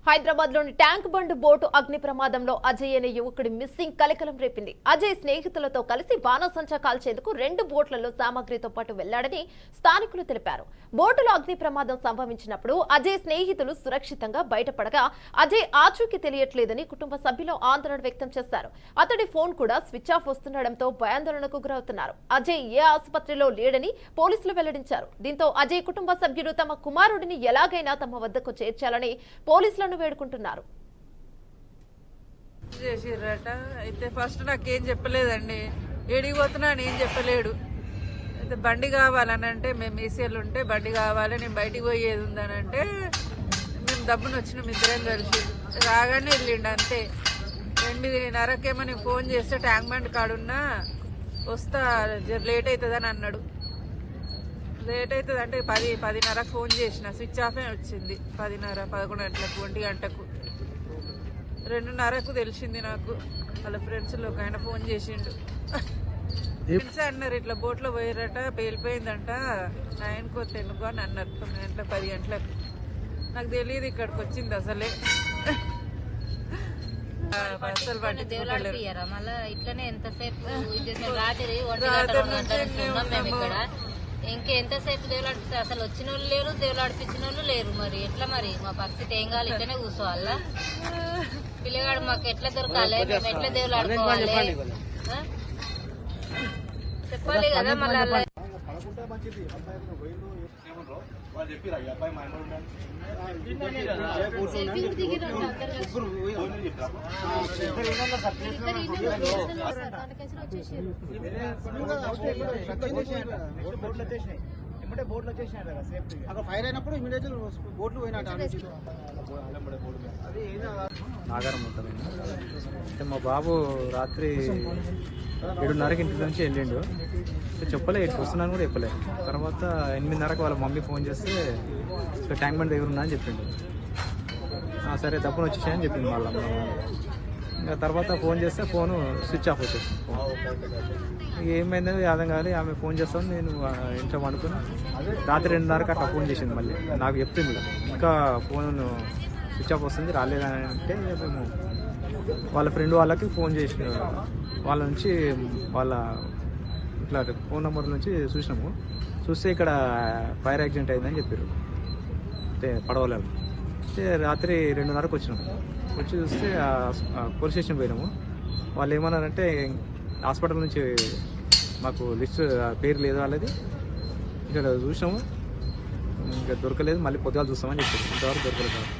హైదరాబాద్ లోని tank bund boat అగ్ని ప్రమాదంలో అజయ్ అనే యువకుడి మిస్సింగ్ కలకలం రేపింది. అజయ్ స్నేహితులతో కలిసి బాణాసంచా కాల్చేందుకు 2 బోట్లలో సామగ్రితో పాటు వెళ్లాడని స్థానికులు తెలిపారు. బోటులో అగ్ని ప్రమాదం సంభవించినప్పుడు అజయ్ స్నేహితులు సురక్షితంగా బయటపడగా అజయ్ ఆచూకీ తెలియట్లేదని కుటుంబ సభ్యులు ఆందోళన వ్యక్తం చేశారు. అతడి ఫోన్ కూడా స్విచ్ ఆఫ్ వస్తుండటంతో భయాందోళనకు గురవుతున్నారు. అజయ్ ఏ ఆసుపత్రిలో లేడని పోలీసులు వెల్లడించారు. దీంతో అజయ్ కుటుంబ సభ్యులు తమ కుమారుడిని ఎలాగైనా తమ వద్దకు చేర్చాలని పోలీసులను వేడుకుంటున్నారు. చేసిర్రట అయితే ఫస్ట్ నాకేం చెప్పలేదండి. ఏడిపోతున్నా ఏం చెప్పలేడు. అయితే బండి కావాలని అంటే మేము ఈసీఎల్ ఉంటే బండి కావాలి నేను బయటికి పోయేది ఉందనంటే మేము దబ్బున వచ్చినాం ఇద్దరం కలిసి. రాగానే వెళ్ళిండు అంతే. 8:30కేమో నేను ఫోన్ చేస్తే ట్యాంక్ బండ్ కాడున్నా వస్తా లేట్ అవుతుందని అన్నాడు. లేట్ అవుతుంది అంటే 10:30కు ఫోన్ చేసిన స్విచ్ ఆఫే వచ్చింది. 10:30, 11 గంటలకు, 1 గంటకు, 2:30కు తెలిసింది నాకు. వాళ్ళ ఫ్రెండ్స్లో ఒక ఆయన ఫోన్ చేసిండు. ఫ్రెండ్స్ అన్నారు ఇట్లా బోట్లో పోయారట పేలిపోయిందంట 9కో 10కో అని అన్నారు. 9 గంటలకు 10 గంటలకు నాకు తెలియదు ఇక్కడికి వచ్చింది అసలే. అసలు ఇంకెంతసేపు దేవులాడిపిస్తారు? అసలు వచ్చిన వాళ్ళు లేరు, దేవులాడిపించిన వాళ్ళు లేరు. మరి ఎట్లా మరి మా పరిస్థితి ఏం కావాలి? ఇట్లనే కూర్చోవాలా? పిల్లగాడు మాకు ఎట్లా దొరకాలి? మేము ఎట్లా దేవులాడుకోవాలి? చెప్పాలి కదా మళ్ళీ. బోట్లు వచ్చేసినాయి కదా సేఫ్టీ. అక్కడ ఫైర్ అయినప్పుడు ఇమీడియట్ బోట్లు పోయినట్టు. నాగారం ఉంటుంది. అంటే మా బాబు రాత్రి 7:30కి ఇంటి నుంచి వెళ్ళిండు. చెప్పలే ఇటు వస్తున్నాను కూడా చెప్పలే. తర్వాత 8:30కి వాళ్ళ మమ్మీ ఫోన్ చేస్తే ట్యాంక్ బండ్ దగ్గర ఉన్నా అని చెప్పిండు. సరే తప్పున వచ్చేసాయని చెప్పింది వాళ్ళ అమ్మ. ఇంకా తర్వాత ఫోన్ చేస్తే ఫోను స్విచ్ ఆఫ్ వచ్చేసింది. ఏమైందో అర్థం కాదు. ఆమె ఫోన్ చేస్తాను నేను ఇంట్లో అనుకుని రాత్రి 2:30కి అట్లా ఫోన్ చేసింది. మళ్ళీ నాకు చెప్తుంది ఇంకా ఫోన్ స్విచ్ ఆఫ్ వస్తుంది రాలేదని అంటే మేము వాళ్ళ ఫ్రెండ్ వాళ్ళకి ఫోన్ చేసి వాళ్ళ నుంచి వాళ్ళ ఇట్లా ఫోన్ నెంబర్ నుంచి చూసినాము. చూస్తే ఇక్కడ ఫైర్ యాక్సిడెంట్ అయిందని చెప్పారు. అంటే పడవలేదు. అయితే రాత్రి 2:30కి వచ్చినాము. వచ్చి చూస్తే పోలీస్ స్టేషన్ పోయినాము. వాళ్ళు ఏమన్నారంటే హాస్పిటల్ నుంచి మాకు లిస్ట్ పేరు లేదు వాళ్ళది, ఇక్కడ చూసినాము ఇంకా దొరకలేదు, మళ్ళీ పొద్దుగాలు చూస్తామని చెప్పారు. ఇంతవరకు దొరకలేదు.